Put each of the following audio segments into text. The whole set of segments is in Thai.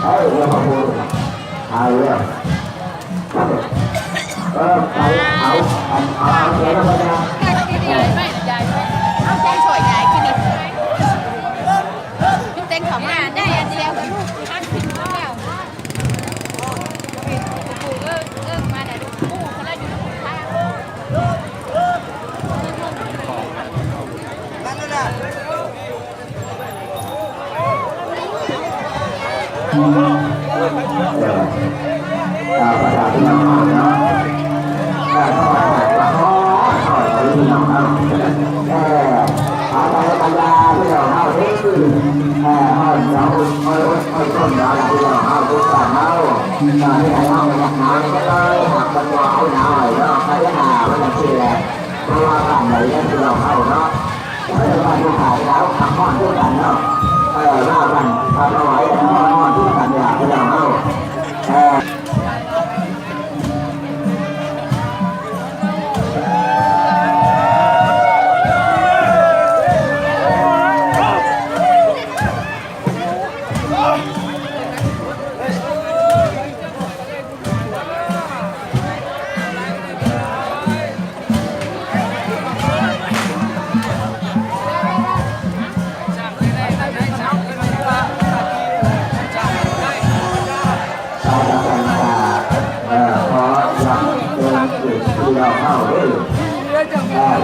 เรื่องของคุณเอาเรื่องเอาเดี๋ยวเราจะยายไม่ยายไม่เอาใจสวยยายกินดิลูกเต้นของมาได้อันเดียวกับลูกอันผิดแล้วปู่มาได้ลูกปู่เขาเลยอยู่ตรงข้างภาษาที่เราเนาะพี่น้องเอาเอาไปปัญญาพี่น้องเอาที่ห้อยเราห้อยต้นเราพี่น้องเอาทุกการเอาที่ไหนเอาไปทำงานก็เลยหักมันว่าเอาหน่อยเนาะใครหามันจะเสียเพราะว่าการไหนเนี่ยพี่น้องเอาเนาะไม่ได้มาดูขายแล้วทำข้อทุกกันเนาะว่ากันทำเอาไว้ข้อทุกกันอย่างพี่น้องเอา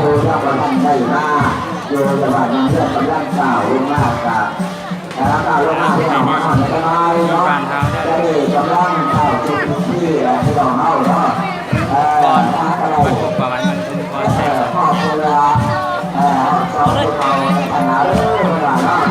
ดูแล้วก็ทำได้มากโยนจังหวัดนั้นเรื่องกำลังสาวลงมากกับแล้วก็ลงมาที่เรามาทำได้น้อยเนาะจะได้กำลังเข้าจุดที่ที่เราเข้าเนาะก่อนอะไรประมาณนั้นครอบครัวสองคนเราในฐานะเรื่องเนาะ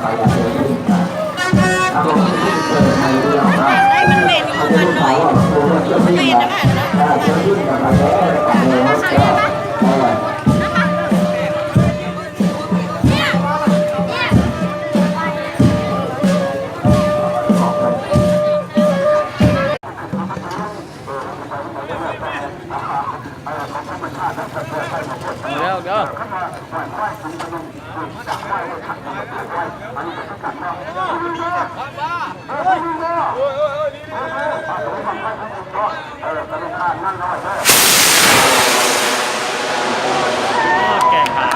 ไปกับเธอที่นี่ถ้าเราเจอใครที่เราได้มันเป็นของมันหน่อยมันเป็นนะค่ะเจอที่กับอะไรกับเธอเร็วเร็วแกงขา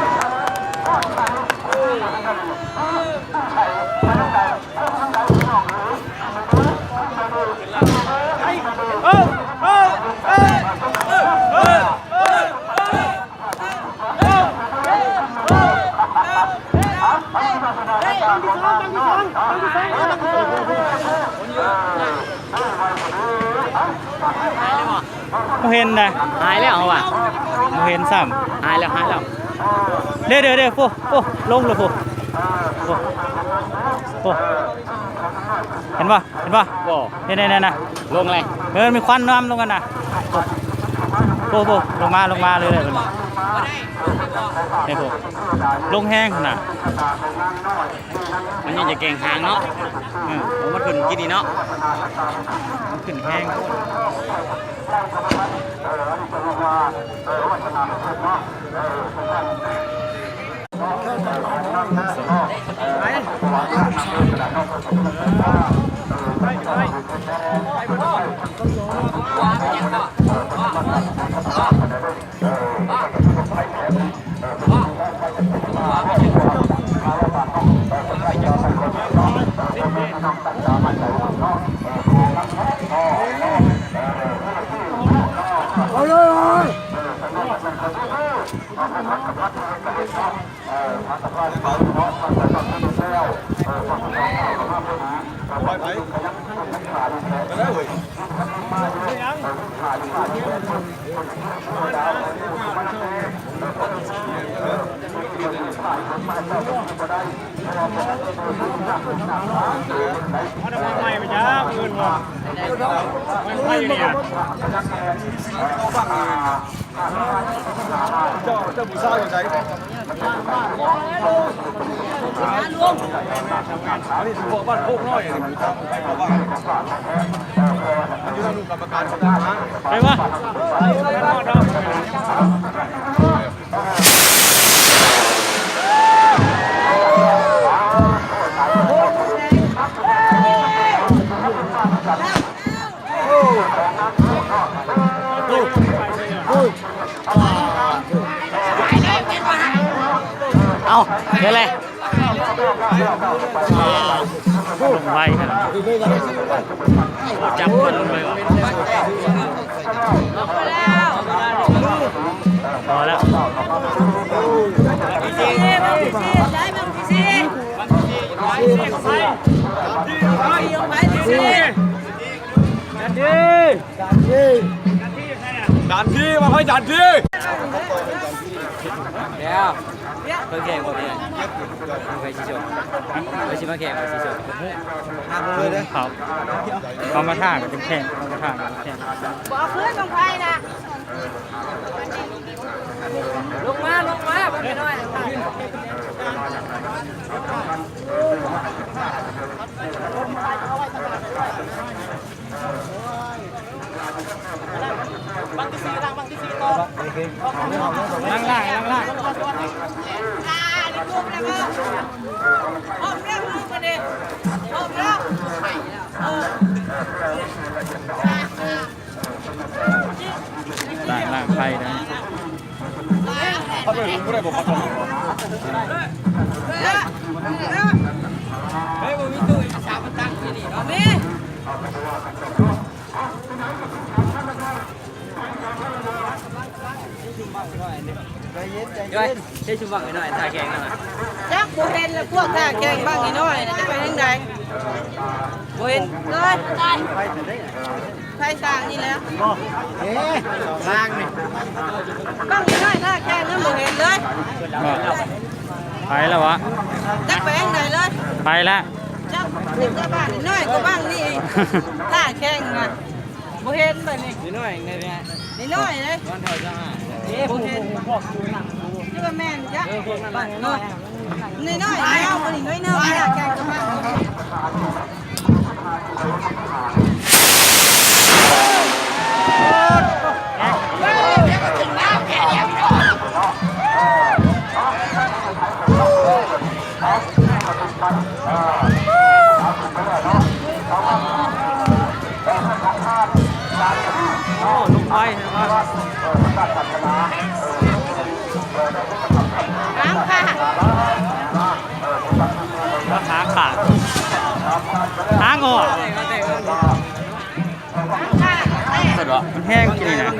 เห็นนะหายแล้วเหรอวะเห็นซ้ำหายแล้วเดี๋ยวฟูลงเลยฟูเห็นป่ะเนี่ยนะลงเลยมีควันน้ำลงกันนะฟูลงมาเลยเนี่ยฟูลงแห้งขนาดมันยังจะเก่งหางเนาะมันขึ้นกินดีเนาะมันขึ้นแห้ง มันจะมาใหม่ไปจ้าเงินว่ะไม่เนี่ย เจ้าผู้ชายอยู่ไหนอันนี้ถือว่าบ้านโคกน้อยนี่ผู้ชายไปบอกว่าอันนี้เราดูกรรมการเขาได้นะ ไปวะ เอาเดี๋ยวเลยลงไวขนาดจับคนเลยวะพอแล้วดันที่มาค่อยดันที่ แล้วเพิ่งแข่งหมดเลยไปชิชไปชิมาแข่งไปชิชห้ามเลยนะครับ เขามาท่ากับเป็นแข่งเขามาท่ากับเป็นแข่ง บอกเพื่อนของใครนะลงมาไปหน่อยบางที่สี่ต่อบล่างล่าง เดี๋ยวรูปแล้วก็พร้อมแล้วรูปกันดิพร้อมแล้วล่างไฟนะ เขาไม่รู้ได้บอกเขาทำ เฮ้ยมึงมีตู้สามตั้งที่นี่เนาะนี่ย่อยใช้ชุบบังหน่อยตาแข็งหน่อย จักโบเห็นแล้วพวกท่าแกงบ้างนิดหน่อยจะไปทางใดโบเห็นเลยไฟต่างนี่แล้วบ้างนี่บ้างนิดหน่อยท่าแกงนั้นโบเห็นเลย ไปแล้ววะ จักไปทางใดเลย ไปแล้ว จักหนึ่งบ้านนิดหน่อยก็บ้างนี่ท่าแกงนะโบเห็นไปนี่ นิดหน่อยในเนี่ย นิดหน่อยเลย วันเท่าจะห้า โบเห็นนี่ว่าแม่นจ้ะนิดหน่อยแล้วคนนี้น้อยเนื้อท่าแกงก็บ้างโอ้ลงไฟนะครับ ล้างค่ะ แล้วขาขาดหางออก ค่ะ มันแห้งจริงนะ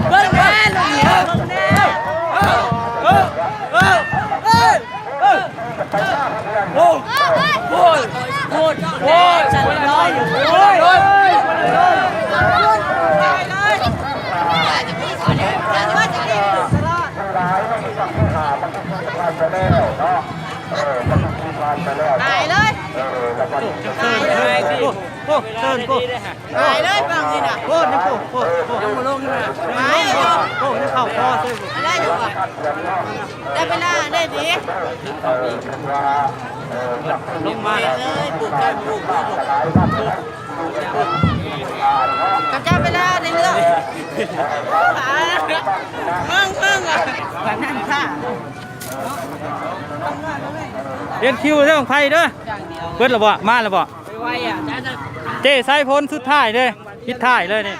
เบิ้ลแม่ลงเนี่ยแน่ฉันรออยู่ตายเลยตายเลยตายเลยบางทีน่ะ โอ้นี่โอ้ยังมาลงนี่นะ ตายเลย โอ้นี่เข้าคอเส้น อะไรอยู่อ่ะได้เวลาได้ดี ลงมา เลยปลูกกันปลูก กระจายไปแล้วในเรื่องมึงอ่ะแบบนั้นค่ะ เรียนคิวเรื่องของไพ่เด้อเปิดระบ่มาระบ่ ไวอ่ะ เจ๊ไซพ้นสุดท้ายเลยพิดท้ายเลยนี่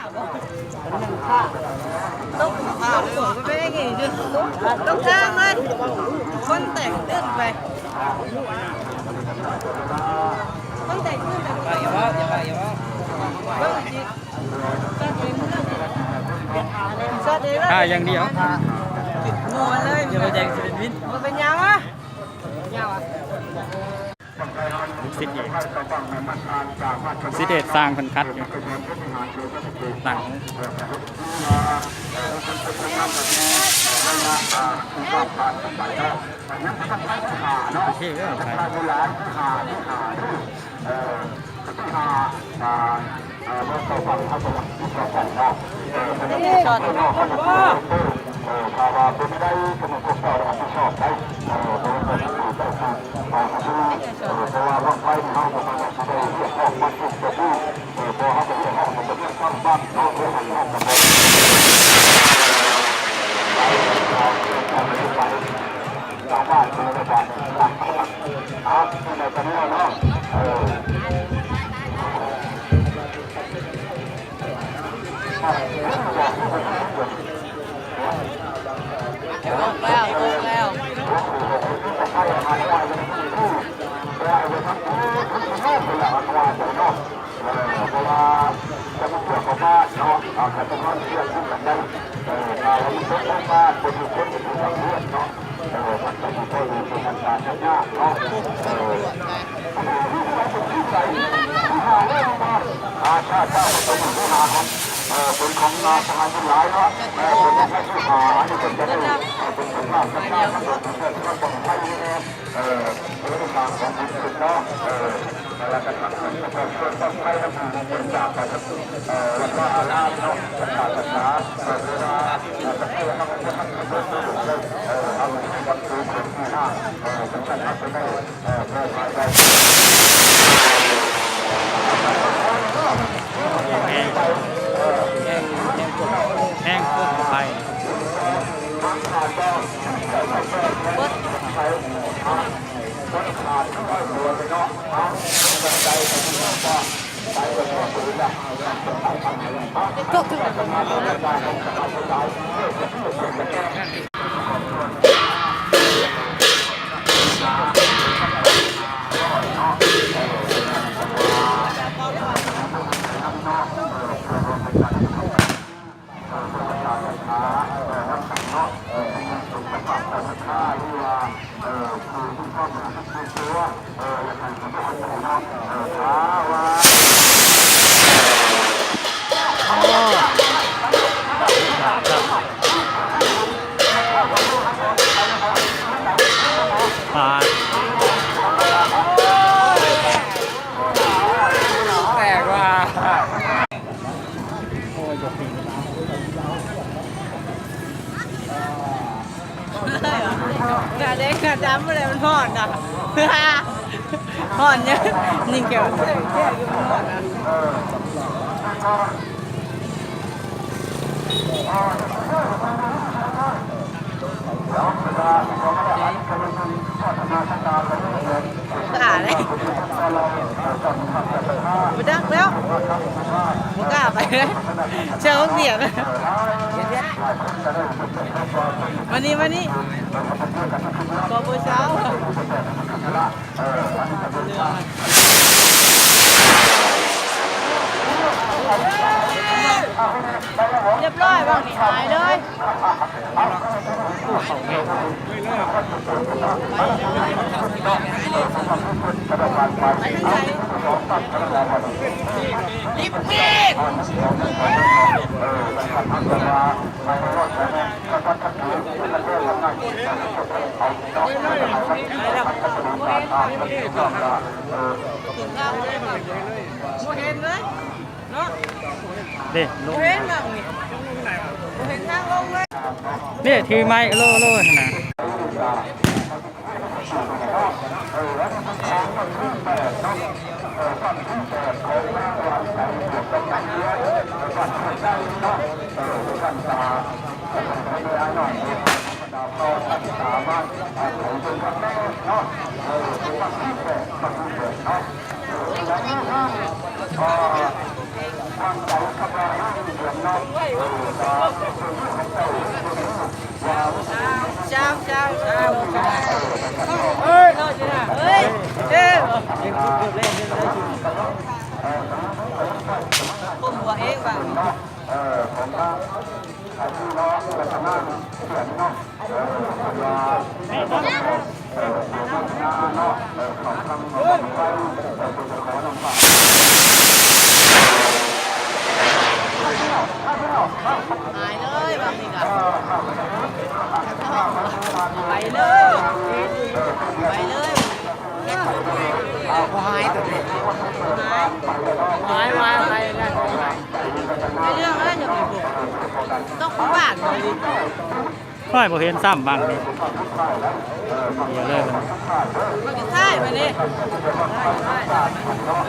ต้องผ่าสวยไปได้ไงดิต้องจ้างเลยคนแต่งตื้นไปคนแต่งตื้นไปอย่าว่าเรื่องจริงท่าอย่างเดียว งัวเลยอย่าไปแดงสิเป็นวินมันเป็นยังอ่ะยังอ่ะ สิทธิ์เอกสิทธิ์เอกสร้างคนคัดอยู่หนังโอเคก็ใช่ช็อตแล้วเป็นของนาทางหลายเนาะเป็นแค่ชื่อหาอันนี้เป็นจะได้เป็นคนมากกันได้ทั้งหมดเพื่อนก็ต้องให้เรื่องทางของคุณสุดเนาะแล้วก็ทางคนก็ต้องให้ทั้งเป็นจากกันแล้วก็อาณาเนาะศาสนาเวลาจะเพื่อทั้งคนทั้งคนเลยเอาที่วัดสูงเป็นที่ห้าสำคัญมากเลยเพื่อหายใจแห้งพวกไผ่ผ่านแตกว่าโอ้ยจบปีกระเด็กกระดำอะไรมันห่อนอ่ะห่อนเนี่ยนี่เกี่ยวกับขาเลยไปดักแล้วมึงกล้าไปเลยเชื่อเขาเบียดมานี่กอบเช้าเรียบร้อยบ้างนี่หายเลยรีบมีดเห็นเลยเนาะ เด็ลง เห็นบ้างนี่เห็นทางลงเลย นี่ถือไม้โล่นะ เจ้าเฮ้ยเฮ้ยเฮ้ยผมหัวเองบ้างหายเลยบางทีก็ไปเลยพอหายตัวเองหายไปได้ไม่เรื่องอะไรอย่างนี้ต้องคุ้มบ้านเลย ค่อยบ่เห็นซ้ำบางนี่เดี๋ยวเลย มันก็ใช่ไปนี่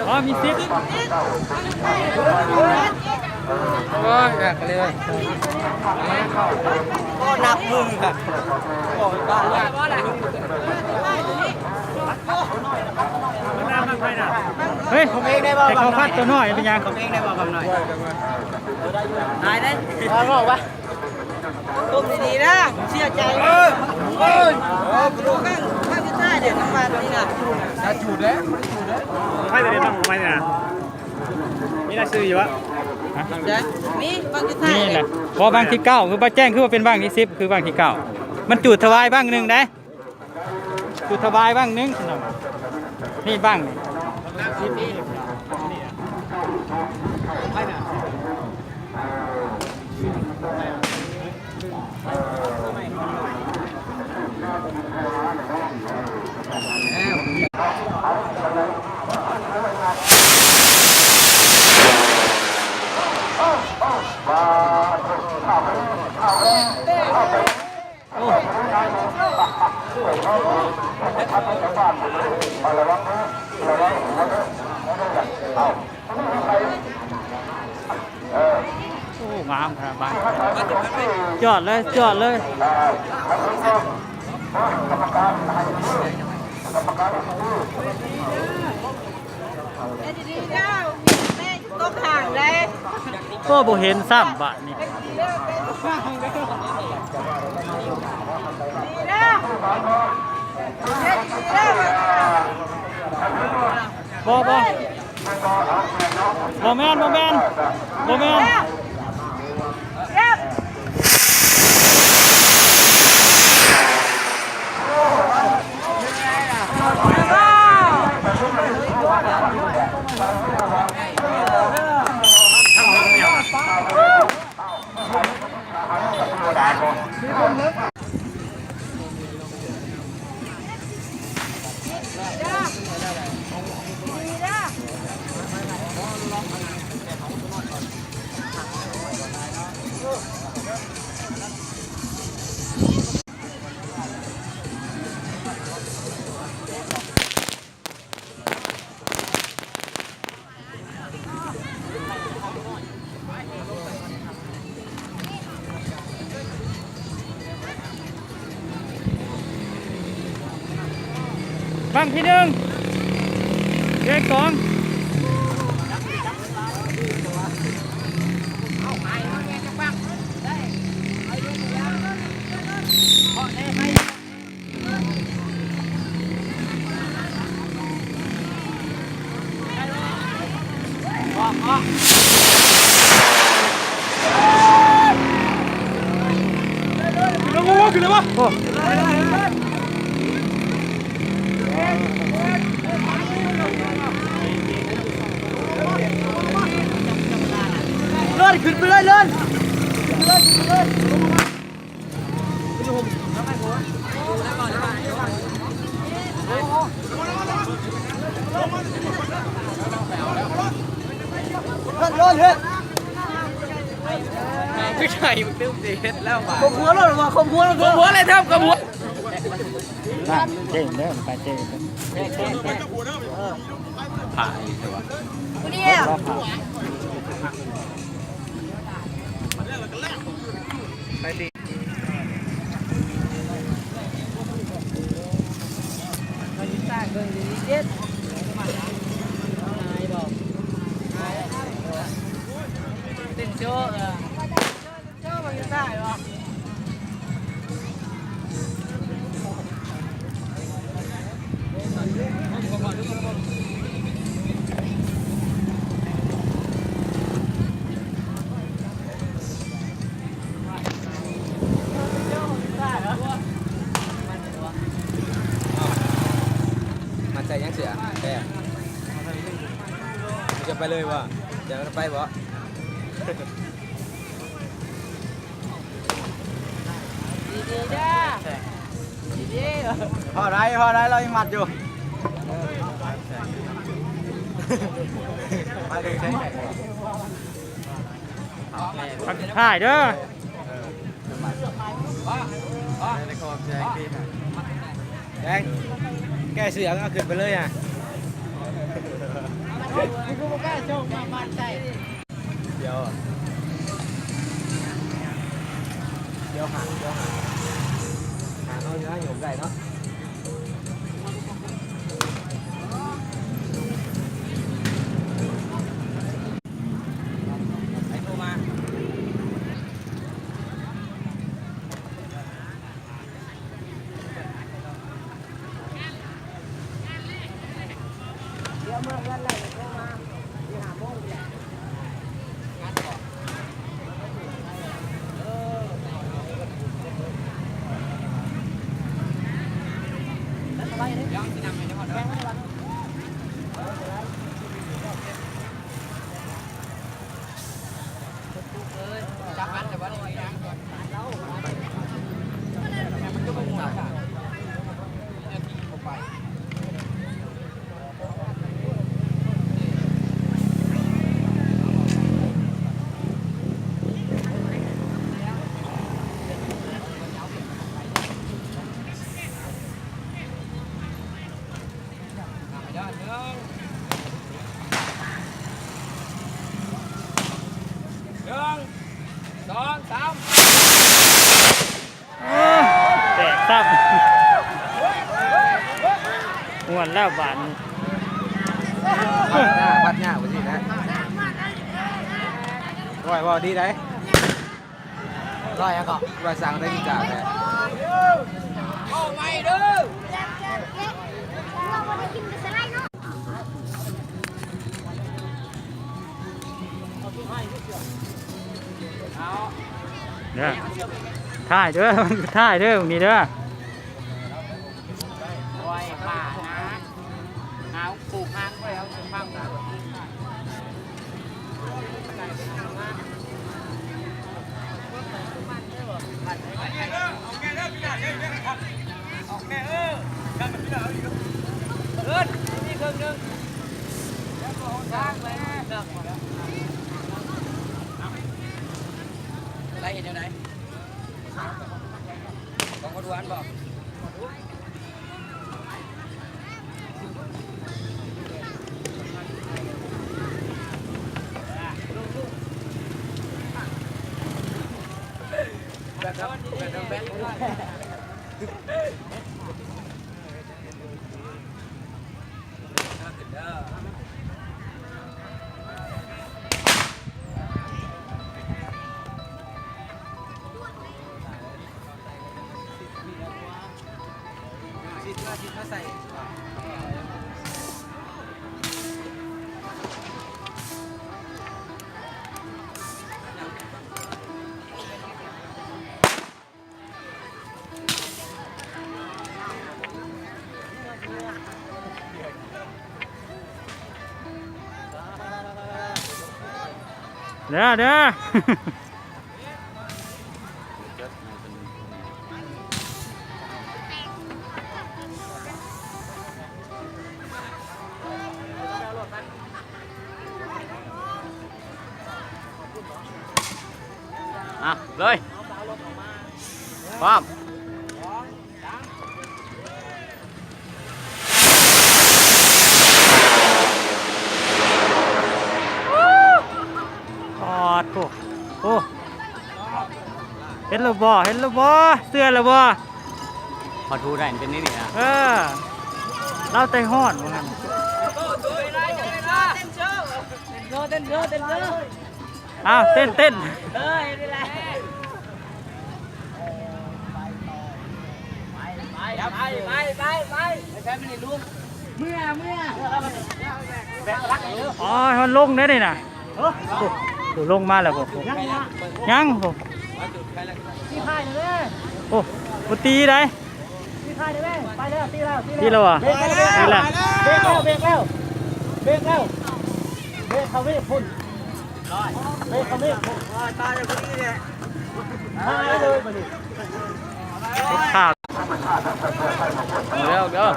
อ๋อมีซิป โอ้ยอยากเลยก็นับมือค่ะโอ้ยบ้าเลย เฮ้ยแต่เขาพัดตัวน้อยเป็นยัง ผมเองได้บอกคำหน่อย ตายได้บอกว่าต้มดีๆนะเชื่อใจดูข้างที่ใต้เดี๋ยวน้ำมันนี่นะ ไม่ได้บ้างไม่ได้มีน่าซื้ออยู่วะ เดี๋ยวนี่บางที่ใต้ นี่แหละพอบางที่9คือบ้าแจ้งคือว่าเป็นบ้างที่10คือบางที่9มันจุดถวายบ้างหนึ่งได้จุดถวายบ้างหนึ่งนี่บ้างนี่โอ้งามครับบ้านจอดเลย ดีๆนะแม่ต้มห่างเลย ก็บ่เห็นซ้ำบ้านนี่ ดีนะบ่แม่นบ้างที่1เลข2ขึ้นเลยวะขึ้นไปเลยเลยไม่ใช่มันตื้มเด็ดแล้วป่ะ ขมหัวเลยว่ะขมหัวเลย ขหัวเลยครับขหัว บ้านเจ๊งเด้อไปเจ๊ง ผ่าอยู่แต่ว่า เนี่ย ไปดิ ย็ดติดโจ้โจ้มันจะได้หรอมันใจยังเสียแอบมันจะไปเลยวะเดี๋ยวมันไปวะ ดีๆจ้าดีๆ พอได้เรายังหมัดอยู่มาเลยใช่ ถ่ายเด้อ ในคอมแจงพี่แจงแกเสียงเอาขึ้นไปเลยอ่ะเดี๋ยวหาเอาอยู่นะหยมได้เนาะไอ้โทรมาแตกซับม่วนแล้วบาน พัดหน้าไปสินะร่อยบ่ดีได้ร่อยยังก็ร่อยสั่งได้กี่จ่าเลย เด้อถ่ายเด้อถ่ายเด้อนี่เด้อ ไว้ป่านะเอาปลูกห้างไว้เอาพังนะ นี่ครึ่งนึงแล้วก็สร้างไปอะไรเห็นยังไงต้องกระดวนบอกใส่เด้อเด้อ เลยพร้อมโอ้เห็นแล้วบ่เห็นแล้วบ่เสื้อแล้วบ่ พอทูได้เป็นนี่นี่นะ เออ เราใจฮอดว่างั้นอ้าวเต้นเต้นอ๋อมันลงได้เลยนะโอ้ลงมาแล้วผมยังผมโอ้ปตีได้ตีแล้วอ่ะตีแล้วเบรกเขาเวทพุ่นเบรกเขาเวทพุ่นตายเลยพอดีเนี่ยตายเลยมาดิขาดเร็วเด้อ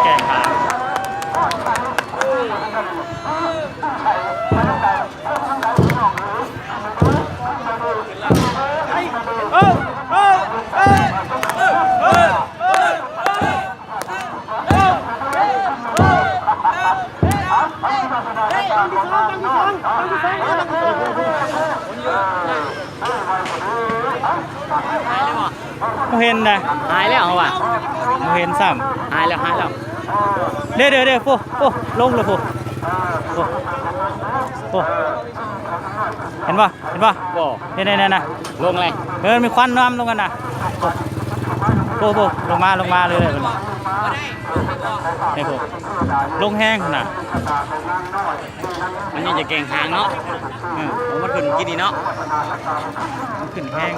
แก่ขาเห็นนะหายแล้วเหรอวะเห็นซ้ำหายแล้วเดี๋ยวโอ้ลงเลยโอ้เห็นป่ะเห็นนะลงเลยมีควันน้ำลงกันนะโอ้ลงมาเลยนี่โอ้ลงแห้งนะมันยังจะเก่งหางเนาะมันขึ้นกินดีเนาะมันขึ้นแห้ง